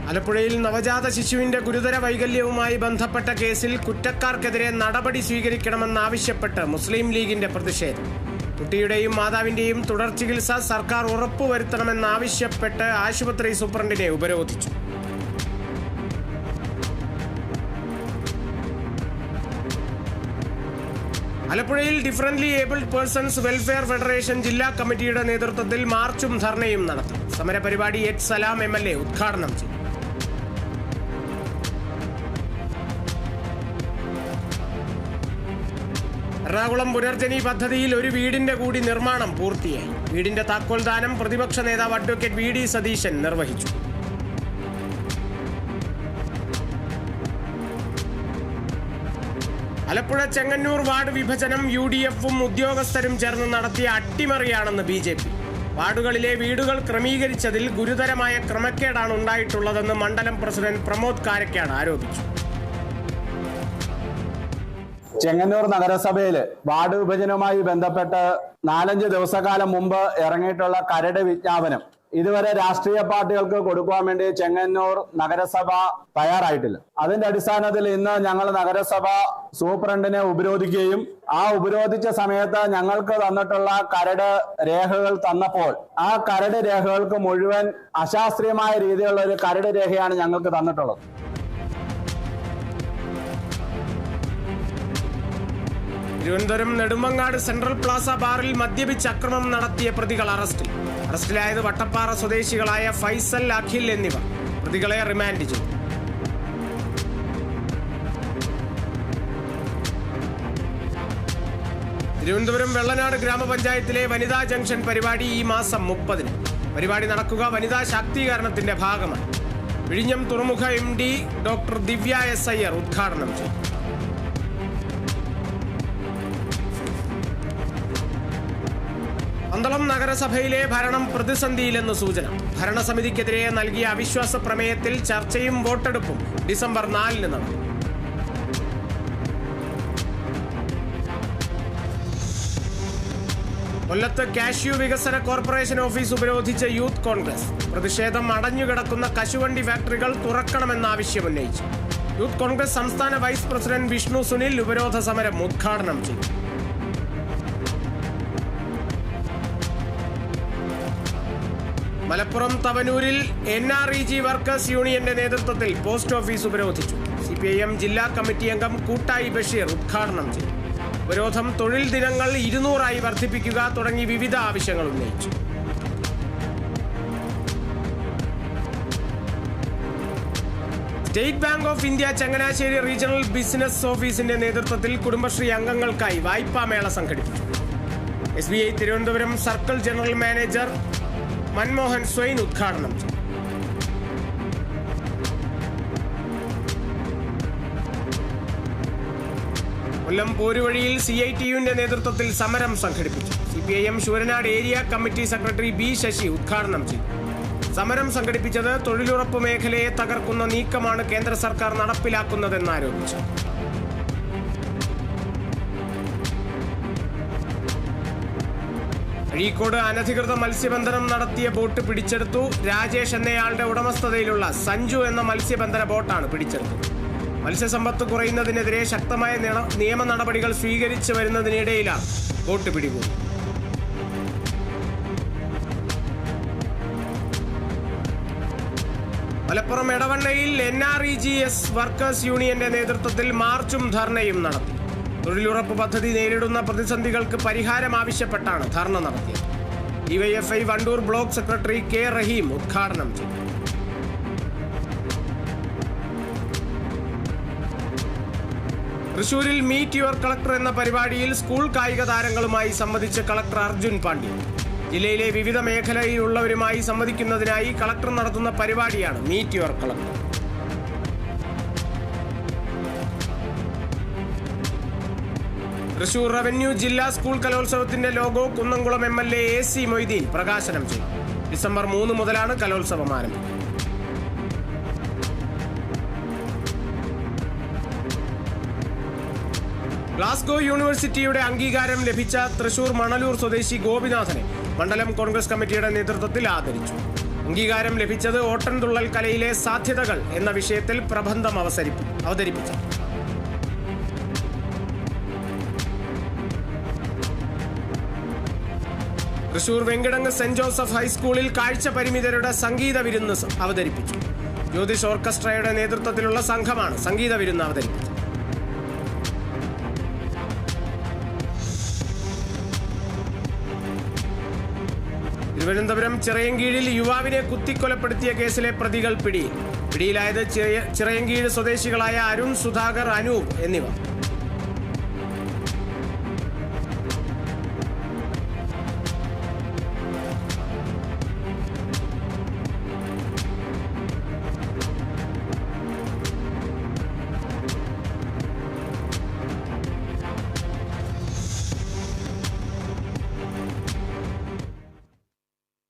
ആലപ്പുഴയിൽ നവജാത ശിശുവിന്റെ ഗുരുതര വൈകല്യവുമായി ബന്ധപ്പെട്ട കേസിൽ കുറ്റക്കാർക്കെതിരെ നടപടി സ്വീകരിക്കണമെന്നാവശ്യപ്പെട്ട് മുസ്ലിം ലീഗിന്റെ പ്രതിഷേധം. കുട്ടിയുടെയും മാതാവിന്റെയും തുടർ ചികിത്സ സർക്കാർ ഉറപ്പുവരുത്തണമെന്നാവശ്യപ്പെട്ട് ആശുപത്രി സൂപ്രണ്ടിനെ ഉപരോധിച്ചു. ആലപ്പുഴയിൽ differently abled persons welfare federation ജില്ലാ കമ്മിറ്റിയുടെ നേതൃത്വത്തിൽ മാർച്ചും ധർണയും നടത്തി. സമരപരിപാടി എച്ച് സലാം MLA ഉദ്ഘാടനം ചെയ്തു. എറണാകുളം പുനർജനി പദ്ധതിയിൽ ഒരു വീടിന്റെ കൂടി നിർമ്മാണം പൂർത്തിയായി. വീടിന്റെ താക്കോൽദാനം പ്രതിപക്ഷ നേതാവ് അഡ്വക്കേറ്റ് VD സതീശൻ നിർവഹിച്ചു. ആലപ്പുഴ ചെങ്ങന്നൂർ വാർഡ് വിഭജനം UDFും ഉദ്യോഗസ്ഥരും ചേർന്ന് നടത്തിയ അട്ടിമറിയാണെന്ന് BJP. വാർഡുകളിലെ വീടുകൾ ക്രമീകരിച്ചതിൽ ഗുരുതരമായ ക്രമക്കേടാണ് ഉണ്ടായിട്ടുള്ളതെന്ന് മണ്ഡലം പ്രസിഡന്റ് പ്രമോദ് കാരക്കാട് ആരോപിച്ചു. ചെങ്ങന്നൂർ നഗരസഭയിൽ വാർഡ് വിഭജനവുമായി ബന്ധപ്പെട്ട് 4-5 ദിവസക്കാലം മുമ്പ് ഇറങ്ങിയിട്ടുള്ള കരട് വിജ്ഞാപനം ഇതുവരെ രാഷ്ട്രീയ പാർട്ടികൾക്ക് കൊടുക്കുവാൻ വേണ്ടി ചെങ്ങന്നൂർ നഗരസഭ തയ്യാറായിട്ടില്ല. അതിന്റെ അടിസ്ഥാനത്തിൽ ഇന്ന് ഞങ്ങൾ നഗരസഭ സൂപ്രണ്ടിനെ ഉപരോധിക്കുകയും ആ ഉപരോധിച്ച സമയത്ത് ഞങ്ങൾക്ക് തന്നിട്ടുള്ള കരട് രേഖകൾ തന്നപ്പോൾ ആ കരട് രേഖകൾക്ക് മുഴുവൻ അശാസ്ത്രീയമായ രീതിയിലുള്ള ഒരു കരട് രേഖയാണ് ഞങ്ങൾക്ക് തന്നിട്ടുള്ളത്. തിരുവനന്തപുരം നെടുമങ്ങാട് സെൻട്രൽ പ്ലാസ ബാറിൽ മദ്യപിച്ച് അക്രമം നടത്തിയ പ്രതികൾ അറസ്റ്റിലായത് വട്ടപ്പാറ സ്വദേശികളായ ഫൈസൽ, അഖിൽ എന്നിവർ. പ്രതികളെ റിമാൻഡ് ചെയ്തു. തിരുവനന്തപുരം വെള്ളനാട് ഗ്രാമപഞ്ചായത്തിലെ വനിതാ ജംഗ്ഷൻ പരിപാടി ഈ മാസം 30-ന്. പരിപാടി നടക്കുക വനിതാ ശാക്തീകരണത്തിന്റെ ഭാഗമാണ്. വിഴിഞ്ഞം തുറമുഖ MD ഡോക്ടർ ദിവ്യ S. അയ്യർ ഉദ്ഘാടനം ചെയ്തു. പന്തളം നഗരസഭയിലെ ഭരണം പ്രതിസന്ധിയിലെന്ന് സൂചന. ഭരണസമിതിക്കെതിരെ നൽകിയ അവിശ്വാസ പ്രമേയത്തിൽ ചർച്ചയും വോട്ടെടുപ്പും ഡിസംബർ 4-ന് നടക്കും. കൊല്ലത്ത് കാഷ്യൂ വികസന കോർപ്പറേഷൻ ഓഫീസ് ഉപരോധിച്ച യൂത്ത് കോൺഗ്രസ്. പ്രതിഷേധം അടഞ്ഞുകിടക്കുന്ന കശുവണ്ടി ഫാക്ടറികൾ തുറക്കണമെന്നാവശ്യമുന്നയിച്ചു. യൂത്ത് കോൺഗ്രസ് സംസ്ഥാന വൈസ് പ്രസിഡന്റ് വിഷ്ണു സുനിൽ ഉപരോധ സമരം ഉദ്ഘാടനം ചെയ്തു. മലപ്പുറം തവനൂരിൽ NREG വർക്കേഴ്സ് യൂണിയന്റെ നേതൃത്വത്തിൽ പോസ്റ്റ് ഓഫീസ് ഉപരോധിച്ചു. CPIM ജില്ലാ കമ്മിറ്റി അംഗം കൂട്ടായി ബഷീർ ഉദ്ഘാടനം ചെയ്തു. ഉപരോധം തൊഴിൽ ദിനങ്ങൾ 200 വർദ്ധിപ്പിക്കുക തുടങ്ങി വിവിധ ആവശ്യങ്ങൾ ഉന്നയിച്ചു. State Bank of India Changanassery regional business ഓഫീസിന്റെ നേതൃത്വത്തിൽ കുടുംബശ്രീ അംഗങ്ങൾക്കായി വായ്പാമേള സംഘടിപ്പിച്ചു. SBI Thiruvananthapuram circle general manager Manmohan Swain ഉദ്ഘാടനം ചെയ്തു. കൊല്ലം പോരുവഴിയിൽ CITUവിന്റെ നേതൃത്വത്തിൽ സമരം സംഘടിപ്പിച്ചു. CPIM Sooranad area committee secretary B. Sasi ഉദ്ഘാടനം ചെയ്തു. സമരം സംഘടിപ്പിച്ചത് തൊഴിലുറപ്പ് മേഖലയെ തകർക്കുന്ന നീക്കമാണ് കേന്ദ്ര സർക്കാർ നടപ്പിലാക്കുന്നതെന്നാരോപിച്ചു. അഴീക്കോട് അനധികൃത മത്സ്യബന്ധനം നടത്തിയ ബോട്ട് പിടിച്ചെടുത്തു. രാജേഷ് എന്നയാളുടെ ഉടമസ്ഥതയിലുള്ള സഞ്ജു എന്ന മത്സ്യബന്ധന ബോട്ടാണ് പിടിച്ചെടുത്തത്. മത്സ്യസമ്പത്ത് കുറയുന്നതിനെതിരെ ശക്തമായ നിയമ നടപടികൾ സ്വീകരിച്ചു വരുന്നതിനിടയിലാണ് ബോട്ട് പിടികൂടി. മലപ്പുറം എടവണ്ണയിൽ NREGS വർക്കേഴ്സ് യൂണിയന്റെ നേതൃത്വത്തിൽ മാർച്ചും ധർണയും നടത്തി. തൊഴിലുറപ്പ് പദ്ധതി നേരിടുന്ന പ്രതിസന്ധികൾക്ക് പരിഹാരം ആവശ്യപ്പെട്ടാണ് ധർണ നടത്തിയത്. DYFI Wandoor block secretary K. റഹീം ഉദ്ഘാടനം ചെയ്തു. തൃശൂരിൽ മീറ്റ് യുവർ കളക്ടർ എന്ന പരിപാടിയിൽ സ്കൂൾ കായിക താരങ്ങളുമായി സംവദിച്ച കളക്ടർ അർജുൻ പാണ്ഡ്യൻ. ജില്ലയിലെ വിവിധ മേഖലയിലുള്ളവരുമായി സംവദിക്കുന്നതിനായി കളക്ടർ നടത്തുന്ന പരിപാടിയാണ് meet your collector. Thrissur revenue ജില്ലാ സ്കൂൾ കലോത്സവത്തിന്റെ logo Kunnamkulam MLA AC Moideen പ്രകാശനം ചെയ്തു. ഡിസംബർ 3 മുതലാണ് കലോത്സവം ആരംഭിക്കുന്നത്. ഗ്ലാസ്ഗോ യൂണിവേഴ്സിറ്റിയുടെ അംഗീകാരം ലഭിച്ച തൃശൂർ മണലൂർ സ്വദേശി ഗോപിനാഥനെ മണ്ഡലം കോൺഗ്രസ് കമ്മിറ്റിയുടെ നേതൃത്വത്തിൽ ആദരിച്ചു. അംഗീകാരം ലഭിച്ചത് ഓട്ടൻതുള്ളൽ കലയിലെ സാധ്യതകൾ എന്ന വിഷയത്തിൽ പ്രബന്ധം അവതരിപ്പിച്ചു. തൃശൂർ വെങ്കിടങ്ങ് സെന്റ് ജോസഫ് ഹൈസ്കൂളിൽ കാഴ്ച പരിമിതരുടെ സംഗീത വിരുന്ന് അവതരിപ്പിച്ചു. ജ്യോതിഷ് ഓർക്കസ്ട്രയുടെ നേതൃത്വത്തിലുള്ള സംഘമാണ് സംഗീത വിരുന്ന് അവതരിപ്പിച്ചത്. തിരുവനന്തപുരം ചിറയൻകീഴിൽ യുവാവിനെ കുത്തിക്കൊലപ്പെടുത്തിയ കേസിലെ പ്രതികൾ പിടിയിലായത് ചിറയൻകീഴ് സ്വദേശികളായ അരുൺ, സുധാകർ, അനൂപ് എന്നിവർ.